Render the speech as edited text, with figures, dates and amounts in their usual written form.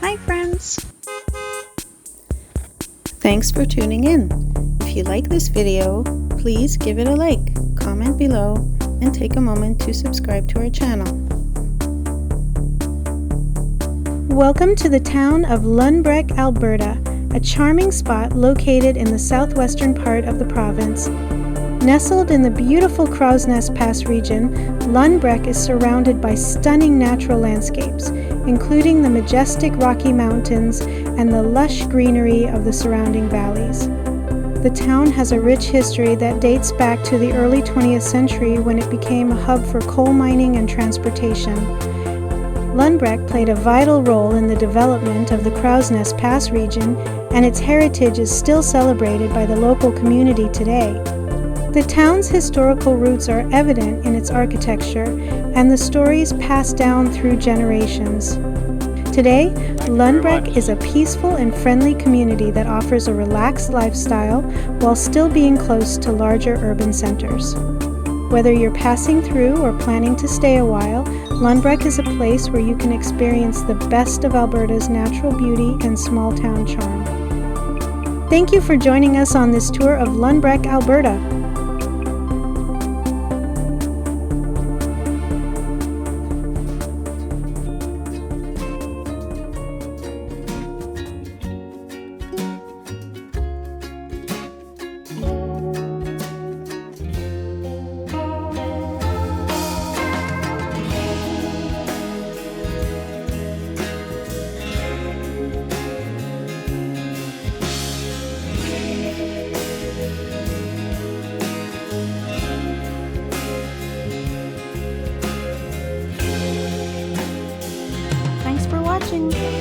Hi friends! Thanks for tuning in. If you like this video, please give it a like, comment below, and take a moment to subscribe to our channel. Welcome to the town of Lundbreck, Alberta, a charming spot located in the southwestern part of the province. Nestled in the beautiful Crow's Nest Pass region, Lundbreck is surrounded by stunning natural landscapes, including the majestic Rocky Mountains and the lush greenery of the surrounding valleys. The town has a rich history that dates back to the early 20th century when it became a hub for coal mining and transportation. Lundbreck played a vital role in the development of the Crow's Nest Pass region, and its heritage is still celebrated by the local community today. The town's historical roots are evident in its architecture and the stories passed down through generations. Today, Lundbreck is a peaceful and friendly community that offers a relaxed lifestyle while still being close to larger urban centers. Whether you're passing through or planning to stay a while, Lundbreck is a place where you can experience the best of Alberta's natural beauty and small town charm. Thank you for joining us on this tour of Lundbreck, Alberta. Thanks for watching.